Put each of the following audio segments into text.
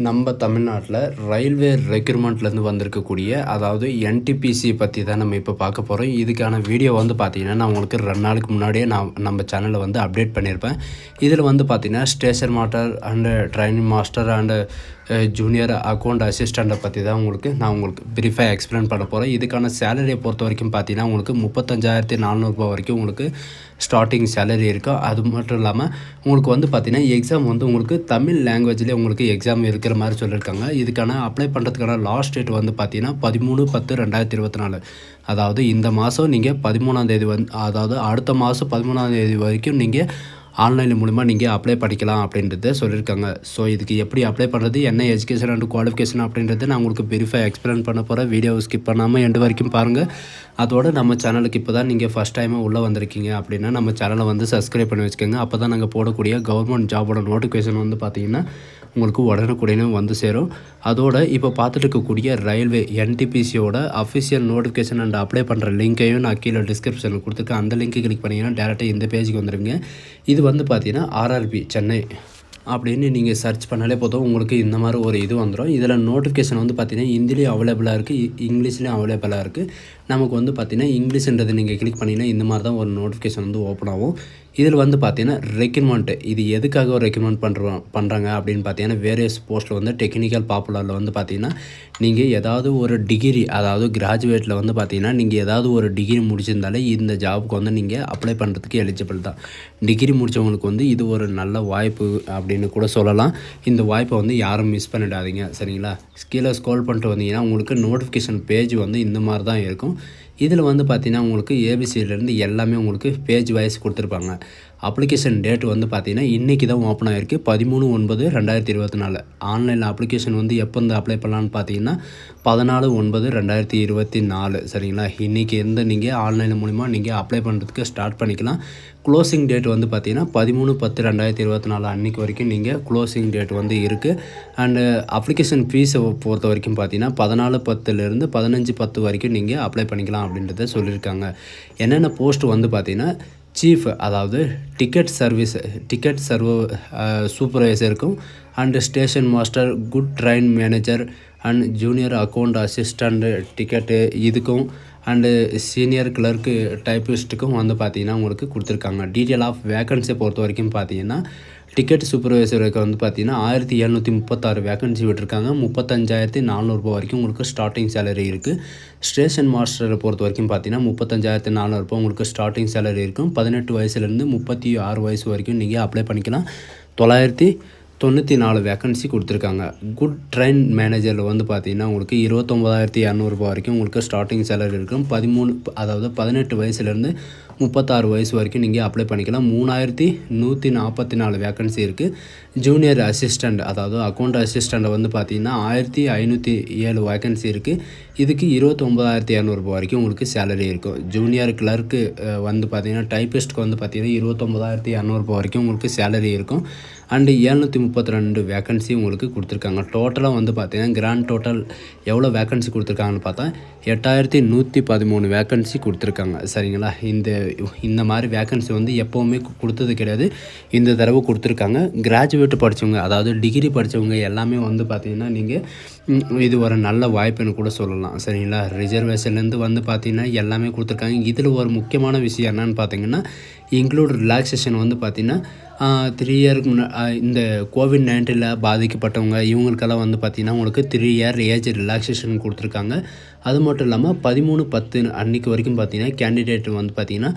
நம்ம தமிழ்நாட்டில் ரயில்வே ரெக்ரூட்மெண்ட்லேருந்து வந்திருக்கக்கூடிய அதாவது என்டிபிசி பற்றி தான் நம்ம இப்போ பார்க்க போகிறோம். இதுக்கான வீடியோ வந்து பார்த்திங்கன்னா நான் உங்களுக்கு 2 நாளுக்கு முன்னாடியே நம்ம சேனலில் வந்து அப்டேட் பண்ணியிருப்பேன். இதில் வந்து பார்த்திங்கன்னா station master and training master and junior account அசிஸ்டண்ட்டை பற்றி தான் நான் உங்களுக்கு ப்ரீஃபாக எக்ஸ்பிளைன் பண்ண போகிறேன். இதுக்கான சேலரியை பொறுத்த வரைக்கும் பார்த்திங்கன்னா உங்களுக்கு 35,400 வரைக்கும் உங்களுக்கு ஸ்டார்டிங் சேலரி இருக்கும். அது மட்டும் இல்லாமல் உங்களுக்கு வந்து பார்த்திங்கன்னா எக்ஸாம் வந்து உங்களுக்கு தமிழ் லாங்குவேஜ்லேயே உங்களுக்கு எக்ஸாம் இருக்கிற மாதிரி சொல்லியிருக்காங்க. இதுக்கான அப்ளை பண்ணுறதுக்கான லாஸ்ட் டேட் வந்து பார்த்திங்கன்னா 13/10/2024. அதாவது இந்த மாதம் நீங்கள் 13ஆம் தேதி அதாவது அடுத்த மாதம் 13ஆம் தேதி வரைக்கும் நீங்கள் ஆன்லைன் மூலிமா நீங்கள் அப்ளை பண்ணிக்கலாம் அப்படின்றத சொல்லியிருக்காங்க. ஸோ இதுக்கு எப்படி அப்ளை பண்ணுறது, என்ன எஜுகேஷன் அண்ட் குவாலிஃபிகேஷன் அப்படின்றத நான் உங்களுக்கு ப்ரீஃபாக எக்ஸ்பிளைன் பண்ண போகிறேன். வீடியோவை ஸ்கிப் பண்ணாமல் எண்டு வரைக்கும் பாருங்கள். அதோடு நம்ம சேனலுக்கு இப்போ தான் நீங்கள் ஃபஸ்ட் டைமாக உள்ளே வந்திருக்கீங்க அப்படின்னா நம்ம சேனலை வந்து சப்ஸ்கிரைப் பண்ணி வச்சுக்கோங்க. அப்போ தான் நாங்கள் போடக்கூடிய கவர்மெண்ட் ஜாபோட நோட்டிஃபிகேஷன் வந்து பார்த்திங்கன்னா உங்களுக்கு உடனுக்குடனே வந்து சேரும். அதோடு இப்போ பார்த்துட்டு இருக்கக்கூடிய ரயில்வே என்டிபிசியோட அஃபிஷியல் நோட்டிஃபிகேஷன் அண்ட் அப்ளை பண்ணுற லிங்க்கையும் நான் கீழே டிஸ்கிரிப்ஷனில் கொடுத்துருக்கேன். அந்த லிங்க்கை கிளிக் பண்ணிங்கன்னா டேரெக்டாக இந்த பேஜுக்கு வந்துடுங்க. இது வந்து பார்த்திங்கன்னா ஆர்ஆர்பி சென்னை அப்படின்னு நீங்கள் சர்ச் பண்ணாலே போதும் உங்களுக்கு இந்த மாதிரி ஒரு இது வந்துடும். இதில் நோட்டிஃபிகேஷன் வந்து பார்த்திங்கன்னா ஹிந்திலையும் அவைலபிளாக இருக்குது, இங்கிலீஷ்லேயும் அவைலபிளாக இருக்குது. நமக்கு வந்து பார்த்திங்கன்னா இங்கிலீஷ்ன்றதை நீங்கள் கிளிக் பண்ணிங்கன்னா இந்த மாதிரி தான் ஒரு நோட்டிஃபிகேஷன் வந்து ஓப்பன் ஆகும். இதில் வந்து பார்த்திங்கன்னா ரெக்ரூட்மெண்ட்டு இது எதுக்காக ரெக்ரூட்மெண்ட் பண்ணுறாங்க அப்படின்னு பார்த்தீங்கன்னா வேரியஸ் போஸ்ட்டில் வந்து டெக்னிக்கல் பாப்புலரில் வந்து பார்த்திங்கன்னா நீங்கள் ஏதாவது ஒரு டிகிரி அதாவது கிராஜுவேட்டில் வந்து பார்த்திங்கன்னா நீங்கள் ஏதாவது ஒரு டிகிரி முடிச்சிருந்தாலே இந்த ஜாபுக்கு வந்து நீங்கள் அப்ளை பண்ணுறதுக்கு எலிஜிபிள் தான். டிகிரி முடித்தவங்களுக்கு வந்து இது ஒரு நல்ல வாய்ப்பு அப்படின்னு கூட சொல்லலாம். இந்த வாய்ப்பை வந்து யாரும் மிஸ் பண்ணிடாதீங்க, சரிங்களா? கீழே ஸ்க்ரோல் பண்ணிட்டு வந்தீங்கன்னா உங்களுக்கு நோட்டிஃபிகேஷன் பேஜ் வந்து இந்த மாதிரி தான் இருக்கும். இதில் வந்து பார்த்திங்கன்னா உங்களுக்கு ஏபிசியிலேருந்து எல்லாமே உங்களுக்கு பேஜ் வைஸ் கொடுத்துருப்பாங்க. அப்ளிகேஷன் டேட் வந்து பார்த்திங்கன்னா இன்றைக்கி தான் ஓப்பன் ஆகிருக்கு, 13/9/2024. ஆன்லைனில் அப்ளிகேஷன் வந்து எப்போ இருந்து அப்ளை பண்ணலான்னு பார்த்தீங்கன்னா 14/9/2024, சரிங்களா? இன்றைக்கி இருந்து நீங்கள் ஆன்லைன் மூலிமா நீங்கள் அப்ளை பண்ணுறதுக்கு ஸ்டார்ட் பண்ணிக்கலாம். க்ளோசிங் டேட் வந்து பார்த்திங்கன்னா 13/10/2024 அன்றைக்கி வரைக்கும் நீங்கள் க்ளோசிங் டேட் வந்து இருக்குது. அண்டு அப்ளிகேஷன் ஃபீஸை பொறுத்த வரைக்கும் பார்த்திங்கன்னா 14/10 15/10 வரைக்கும் நீங்கள் அப்ளை பண்ணிக்கலாம் அப்படின்றத சொல்லியிருக்காங்க. என்னென்ன போஸ்ட் வந்து பார்த்திங்கன்னா சீஃப் அதாவது டிக்கெட் சூப்பர்வைசருக்கும் and station master, good train manager and junior account assistant ticket இதுக்கும் அண்டு சீனியர் கிளர்க்கு டைப்பிஸ்ட்டுக்கும் வந்து பார்த்திங்கன்னா உங்களுக்கு கொடுத்துருக்காங்க. டீட்டெயில் ஆஃப் வேக்கன்சியை பொறுத்த வரைக்கும் பார்த்திங்கன்னா டிக்கெட் சூப்பர்வைசருக்கு வந்து பார்த்திங்கன்னா 1736 வேக்கன்சி விட்டுருக்காங்க. 35,400 வரைக்கும் உங்களுக்கு ஸ்டார்டிங் சேலரி இருக்குது. ஸ்டேஷன் மாஸ்டரை பொறுத்த வரைக்கும் பார்த்திங்கன்னா 35,400 உங்களுக்கு ஸ்டார்டிங் சேலரி இருக்கும். 18 வயசுலேருந்து 36 வயசு வரைக்கும் நீங்கள் அப்ளை பண்ணிக்கலாம். 994 வேக்கன்சி கொடுத்துருக்காங்க. குட் ட்ரெயின் மேனேஜரில் வந்து பார்த்திங்கன்னா உங்களுக்கு 29,200 வரைக்கும் உங்களுக்கு ஸ்டார்டிங் சேலரி இருக்கும். 18 வயசுலேருந்து 36 வயசு வரைக்கும் நீங்கள் அப்ளை பண்ணிக்கலாம். 3,144 வேக்கன்சி இருக்குது. ஜூனியர் அசிஸ்டண்ட் அதாவது அக்கௌண்ட் அசிஸ்டண்ட்டை வந்து பார்த்திங்கன்னா 1,507 வேக்கன்சி இருக்குது. இதுக்கு 29,200 வரைக்கும் உங்களுக்கு சேலரி இருக்கும். ஜூனியர் கிளர்க்கு வந்து பார்த்திங்கன்னா டைப்பிஸ்ட்டுக்கு வந்து பார்த்திங்கன்னா 29,200 வரைக்கும் உங்களுக்கு சேலரி இருக்கும். அண்டு 732 வேக்கன்சி உங்களுக்கு கொடுத்துருக்காங்க. டோட்டலாக வந்து பார்த்திங்கன்னா கிராண்ட் டோட்டல் எவ்வளோ வேக்கன்சி கொடுத்துருக்காங்கன்னு பார்த்தா 8,113 வேக்கன்சி கொடுத்துருக்காங்க, சரிங்களா? இந்த மாதிரி வேக்கன்சி வந்து எப்போவுமே கொடுத்தது கிடையாது, இந்த தடவை கொடுத்துருக்காங்க. கிராஜுவேட் படித்தவங்க அதாவது டிகிரி படித்தவங்க எல்லாமே வந்து பார்த்திங்கன்னா நீங்கள் இது ஒரு நல்ல வாய்ப்புன்னு கூட சொல்லலாம், சரிங்களா? ரிசர்வேஷன்லேருந்து வந்து பார்த்திங்கன்னா எல்லாமே கொடுத்துருக்காங்க. இதில் ஒரு முக்கியமான விஷயம் என்னென்னு பார்த்திங்கன்னா இன்க்ளூட் ரிலாக்ஸேஷன் வந்து பார்த்திங்கன்னா 3 இயருக்கு இந்த COVID-19 பாதிக்கப்பட்டவங்க இவங்களுக்கெல்லாம் வந்து பார்த்திங்கன்னா உங்களுக்கு 3 இயர் ஏஜ் ரிலாக்ஸேஷன் கொடுத்துருக்காங்க. அது மட்டும் இல்லாமல் 13/10 அன்றைக்கி வரைக்கும் பார்த்திங்கன்னா கேண்டிடேட் வந்து பார்த்திங்கன்னா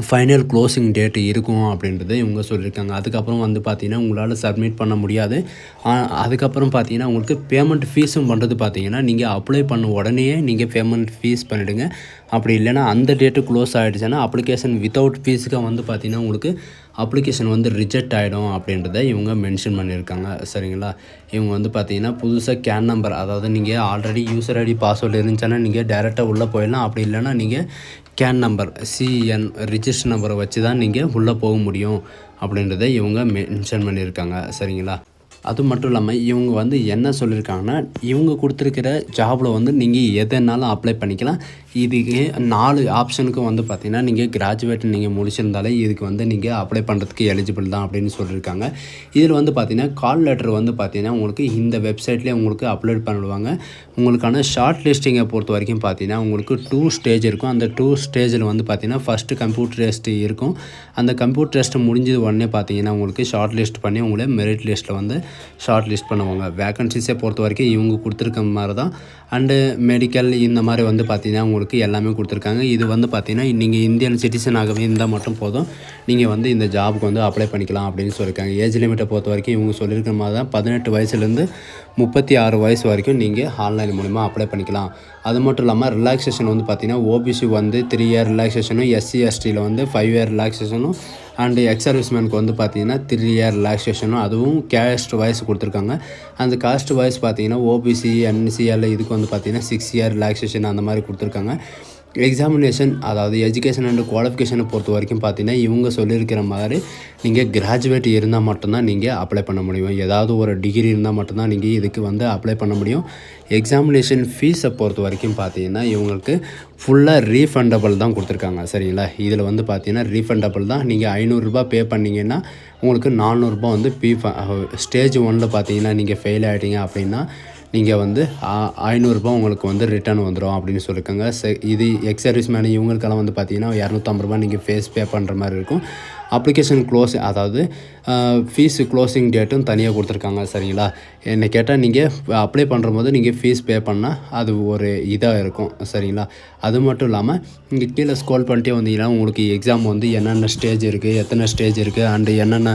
ஃபைனல் க்ளோசிங் டேட்டு இருக்கும் அப்படின்றத இவங்க சொல்லியிருக்காங்க. அதுக்கப்புறம் வந்து பார்த்திங்கன்னா உங்களால் சப்மிட் பண்ண முடியாது. அதுக்கப்புறம் பார்த்திங்கன்னா உங்களுக்கு பேமெண்ட் ஃபீஸும் பண்ணுறது பார்த்திங்கன்னா நீங்கள் அப்ளை பண்ண உடனே நீங்கள் பேமெண்ட் ஃபீஸ் பண்ணிவிடுங்க. அப்படி இல்லைனா அந்த டேட்டு க்ளோஸ் ஆகிடுச்சுன்னா அப்ளிகேஷன் வித்தவுட் ஃபீஸுக்கு வந்து பார்த்திங்கன்னா உங்களுக்கு அப்ளிகேஷன் வந்து ரிஜெக்ட் ஆகிடும் அப்படின்றத இவங்க மென்ஷன் பண்ணியிருக்காங்க, சரிங்களா? இவங்க வந்து பார்த்திங்கன்னா புதுசாக கேன் நம்பர் அதாவது நீங்கள் ஆல்ரெடி யூசர் ஐடி பாஸ்வேர்டு இருந்துச்சுன்னா நீங்கள் டேரெக்டாக உள்ளே போயிடலாம். அப்படி இல்லைனா நீங்கள் கேன் நம்பர் சிஎன் ரிஜிஸ்டர் நம்பரை வச்சு தான் நீங்கள் உள்ளே போக முடியும் அப்படின்றத இவங்க மென்ஷன் பண்ணியிருக்காங்க, சரிங்களா? அது மட்டும் இல்லாமல் இவங்க வந்து என்ன சொல்லியிருக்காங்கன்னா இவங்க கொடுத்துருக்கிற ஜாபில் வந்து நீங்கள் எதுனாலும் அப்ளை பண்ணிக்கலாம். இதுக்கு 4 ஆப்ஷனுக்கும் வந்து பார்த்திங்கன்னா நீங்கள் கிராஜுவேட் நீங்கள் முடிச்சிருந்தாலே இதுக்கு வந்து நீங்கள் அப்ளை பண்ணுறதுக்கு எலிஜிபிள் தான் அப்படின்னு சொல்லியிருக்காங்க. இதில் வந்து பார்த்திங்கன்னா கால் லெட்டர் வந்து பார்த்திங்கன்னா உங்களுக்கு இந்த வெப்சைட்லேயே உங்களுக்கு அப்லோட் பண்ணிடுவாங்க. உங்களுக்கான ஷார்ட் லிஸ்டிங்கை பொறுத்த வரைக்கும் பார்த்திங்கன்னா உங்களுக்கு 2 ஸ்டேஜ் இருக்கும். அந்த 2 ஸ்டேஜில் வந்து பார்த்திங்கன்னா ஃபஸ்ட்டு கம்ப்யூட்டர் டெஸ்ட் இருக்கும். அந்த கம்ப்யூட்டர் டெஸ்ட்டு முடிஞ்சது உடனே பார்த்திங்கன்னா உங்களுக்கு ஷார்ட் லிஸ்ட் பண்ணி உங்களை மெரிட் லிஸ்ட்டில் வந்து ஷார்ட் லிஸ்ட் பண்ணுவாங்க. வேக்கன்சிஸை பொறுத்த வரைக்கும் இவங்க கொடுத்துருக்க மாதிரி தான். அண்டு மெடிக்கல் இந்த மாதிரி வந்து பார்த்திங்கன்னா உங்களுக்கு எல்லாமே கொடுத்துருக்காங்க. இது வந்து பார்த்திங்கன்னா நீங்கள் இந்தியன் சிட்டிசனாகவே இருந்தால் மட்டும் போதும், நீங்கள் வந்து இந்த ஜாபுக்கு வந்து அப்ளை பண்ணிக்கலாம் அப்படின்னு சொல்லியிருக்காங்க. ஏஜ் லிமிட்டை பொறுத்த வரைக்கும் இவங்க சொல்லியிருக்கிற மாதிரி தான் 18 வயசுலேருந்து 36 வயசு வரைக்கும் நீங்கள் ஆன்லைன் மூலிமா அப்ளை பண்ணிக்கலாம். அது மட்டும் இல்லாமல் ரிலாக்ஸேஷன் வந்து பார்த்திங்கன்னா ஓபிசி வந்து 3 இயர் ரிலாக்ஸேஷனும், எஸ்சி எஸ்டியில் வந்து 5 இயர் ரிலாக்ஸேஷனும், அண்டு எக்ஸர்விஸ்மேனுக்கு வந்து பார்த்திங்கன்னா 3 இயர் ரிலாக்ஸேஷனும், அதுவும் கேஸ்ட் வைஸ் கொடுத்துருக்காங்க. அந்த காஸ்ட் வைஸ் பார்த்திங்கன்னா ஓபிசி என்சிஎல் இதுக்கு வந்து பார்த்திங்கன்னா 6 இயர் ரிலாக்ஸேஷன் அந்த மாதிரி கொடுத்துருக்காங்க. எக்ஸாமினேஷன் அதாவது எஜுகேஷன் அண்ட் குவாலிஃபிகேஷனை பொறுத்த வரைக்கும் பார்த்திங்கன்னா இவங்க சொல்லியிருக்கிற மாதிரி நீங்கள் கிராஜுவேட் இருந்தால் மட்டும்தான் நீங்கள் அப்ளை பண்ண முடியும். ஏதாவது ஒரு டிகிரி இருந்தால் மட்டும்தான் நீங்கள் இதுக்கு வந்து அப்ளை பண்ண முடியும். எக்ஸாமினேஷன் ஃபீஸை பொறுத்த வரைக்கும் பார்த்திங்கன்னா இவங்களுக்கு ஃபுல்லாக ரீஃபண்டபிள் தான் கொடுத்துருக்காங்க. சரிங்களா, இதில் வந்து பார்த்திங்கன்னா ரீஃபண்டபிள் தான். நீங்கள் 500 ரூபா பே பண்ணிங்கன்னா உங்களுக்கு 400 ரூபா வந்து ஸ்டேஜ் 1ல் பார்த்திங்கன்னா நீங்கள் ஃபெயில் ஆகிட்டீங்க அப்படின்னா நீங்கள் வந்து 500 ரூபா உங்களுக்கு வந்து ரிட்டர்ன் வந்துடும் அப்படின்னு சொல்லியிருக்காங்க. இது எக்ஸ் சர்வீஸ் மேன் இவங்களுக்கெல்லாம் வந்து பார்த்திங்கன்னா 250 ரூபா நீங்கள் ஃபேஸ் பே பண்ணுற மாதிரி இருக்கும். அப்ளிகேஷன் க்ளோஸ் அதாவது ஃபீஸு க்ளோசிங் டேட்டும் தனியாக கொடுத்துருக்காங்க. சரிங்களா, என்னை கேட்டால் நீங்கள் அப்ளை பண்ணுறபோது நீங்கள் ஃபீஸ் பே பண்ணால் அது ஒரு இதாக இருக்கும். சரிங்களா, அது மட்டும் இல்லாமல் இங்கே கீழே ஸ்க்ரோல் பண்ணிட்டே வந்தீங்கன்னா உங்களுக்கு எக்ஸாம் வந்து என்னென்ன ஸ்டேஜ் இருக்குது, எத்தனை ஸ்டேஜ் இருக்குது, அண்டு என்னென்ன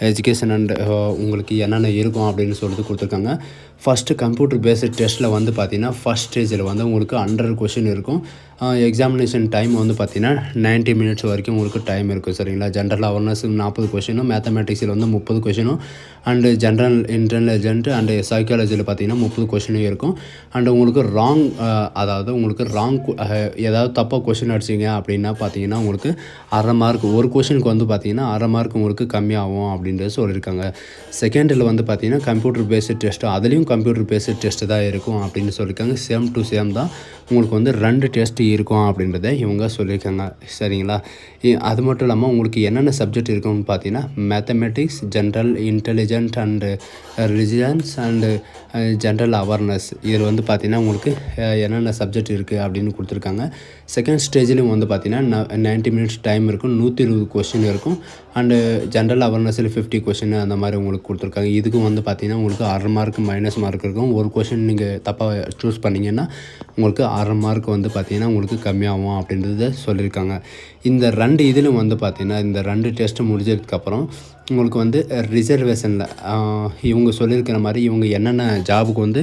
எஜுகேஷன் அண்டு உங்களுக்கு என்னென்ன இருக்கும் அப்படின்னு சொல்லிட்டு கொடுத்துருக்காங்க. ஃபஸ்ட்டு கம்ப்யூட்டர் பேஸ்டு டெஸ்ட்டில் வந்து பார்த்திங்கன்னா ஃபஸ்ட் ஸ்டேஜில் வந்து உங்களுக்கு 100 கொஷின் இருக்கும். எக்ஸாமினேஷன் டைம் வந்து பார்த்திங்கன்னா 90 மினிட்ஸ் வரைக்கும் உங்களுக்கு டைம் இருக்கும். சரிங்களா, ஜென்ரல் அவேர்னஸ் 40 கொஷினும், மேத்தமேட்டிக்ஸில் வந்து 30 கொஷினும், அண்டு ஜென்ரல் இன்டெலிஜென்ட் அண்டு சைக்காலஜியில் பார்த்திங்கன்னா 30 கொஷினும் இருக்கும். அண்டு உங்களுக்கு அதாவது உங்களுக்கு ஏதாவது தப்பாக கொஷின் அடிச்சிங்க அப்படின்னா பார்த்திங்கன்னா உங்களுக்கு அரை மார்க், ஒரு கொஷினுக்கு வந்து பார்த்திங்கன்னா அரை மார்க் உங்களுக்கு கம்மியாகும் அப்படின்றது சொல்லியிருக்காங்க. செகண்டில் வந்து பார்த்திங்கன்னா கம்ப்யூட்டர் பேஸ்டு டெஸ்ட்டு, அதுலேயும் கம்ப்யூட்டர் பேஸ்டு டெஸ்ட்டு தான் இருக்கும் அப்படின்னு சொல்லியிருக்காங்க. சேம் டு சேம் தான் உங்களுக்கு வந்து 2 டெஸ்ட்டு இருக்கும் அப்படின்றத இவங்க சொல்லியிருக்காங்க. சரிங்களா, அது மட்டும் இல்லாமல் உங்களுக்கு என்னென்ன சப்ஜெக்ட் இருக்குன்னு பார்த்தீங்கன்னா mathematics, general intelligent and religions and general awareness, இதில் வந்து பார்த்திங்கன்னா உங்களுக்கு என்னென்ன சப்ஜெக்ட் இருக்குது அப்படின்னு கொடுத்துருக்காங்க. செகண்ட் ஸ்டேஜ்லேயும் வந்து பார்த்திங்கன்னா 90 மினிட்ஸ் டைம் இருக்கும், 120 கொஷின் இருக்கும், அண்டு ஜென்ரல் அவேர்னஸில் 50 கொஷின் அந்த மாதிரி உங்களுக்கு கொடுத்துருக்காங்க. இதுக்கும் வந்து பார்த்திங்கன்னா உங்களுக்கு அரை மார்க் மைனஸ் மார்க் இருக்கும். ஒரு கொஷின் நீங்கள் தப்பாக சூஸ் பண்ணிங்கன்னா உங்களுக்கு அரை மார்க் வந்து பார்த்திங்கன்னா உங்களுக்கு கம்மியாகும் அப்படின்றத சொல்லியிருக்காங்க. இந்த 2 இதிலும் வந்து பார்த்திங்கன்னா இந்த 2 டெஸ்ட்டு முடிஞ்சதுக்கப்புறம் உங்களுக்கு வந்து ரிசர்வேஷனில் இவங்க சொல்லியிருக்கிற மாதிரி இவங்க என்னென்ன ஜாபுக்கு வந்து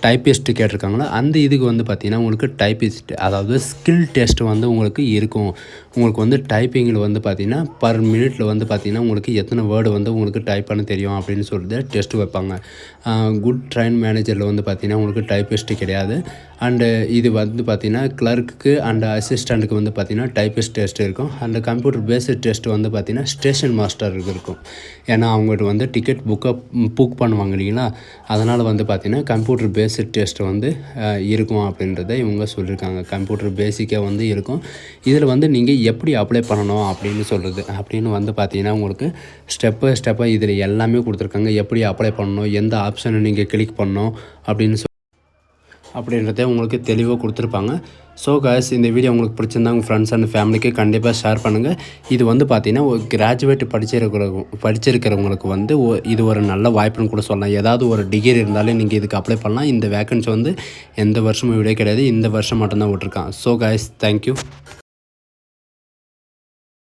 டைப்பிஸ்ட்டு கேட்டிருக்காங்களோ அந்த இதுக்கு வந்து பார்த்திங்கன்னா உங்களுக்கு டைப்பிஸ்ட் அதாவது ஸ்கில் டெஸ்ட்டு வந்து உங்களுக்கு இருக்கும். உங்களுக்கு வந்து டைப்பிங்கில் வந்து பார்த்திங்கன்னா பர் மினிட்டில் வந்து பார்த்திங்கன்னா உங்களுக்கு எத்தனை வேர்டு வந்து உங்களுக்கு டைப் பண்ண தெரியும் அப்படின்னு சொல்லிட்டு டெஸ்ட்டு வைப்பாங்க. குட் ட்ரெயின் மேனேஜரில் வந்து பார்த்திங்கன்னா உங்களுக்கு டைப்பிஸ்ட்டு கிடையாது. அண்டு இது வந்து பார்த்திங்கன்னா கிளர்க்கு அண்டு அசிஸ்டண்ட்டுக்கு வந்து பார்த்திங்கன்னா டைப்பிஸ்ட் டெஸ்ட் இருக்கும். அண்டு கம்ப்யூட்டர் பேஸ்டு டெஸ்ட் வந்து பார்த்திங்கன்னா ஸ்டேஷன் மாஸ்டருக்கு இருக்கும். ஏன்னா அவங்ககிட்ட வந்து டிக்கெட் புக் பண்ணுவாங்க இல்லைங்களா, அதனால் வந்து பார்த்திங்கன்னா கம்ப்யூட்டர் பேஸ்டு டெஸ்ட் வந்து இருக்கும் அப்படின்றத இவங்க சொல்லியிருக்காங்க. கம்ப்யூட்டர் பேசிக்காக வந்து இருக்கும். இதில் வந்து நீங்கள் எப்படி அப்ளை பண்ணணும் அப்படின்னு வந்து பார்த்திங்கன்னா உங்களுக்கு ஸ்டெப்பாக இதில் எல்லாமே கொடுத்துருக்காங்க. எப்படி அப்ளை பண்ணணும், எந்த ஆப்ஷனை நீங்கள் கிளிக் பண்ணணும் அப்படின்றத உங்களுக்கு தெளிவாக கொடுத்துருப்பாங்க. ஸோ காய்ஸ், இந்த வீடியோ உங்களுக்கு பிடிச்சிருந்தா உங்கள் ஃப்ரெண்ட்ஸ் அண்ட் ஃபேமிலிக்கு கண்டிப்பாக ஷேர் பண்ணுங்கள். இது வந்து பார்த்திங்கன்னா ஒரு கிராஜுவேட் படிச்சிருக்கிறவங்களுக்கு வந்து இது ஒரு நல்ல வாய்ப்புன்னு கூட சொல்லலாம். ஏதாவது ஒரு டிகிரி இருந்தாலே நீங்கள் இதுக்கு அப்ளை பண்ணலாம். இந்த வேக்கன்சி வந்து எந்த வருஷமும் விட கிடையாது, இந்த வருஷம் மட்டும்தான் விட்டுருக்கான். So guys, thank you.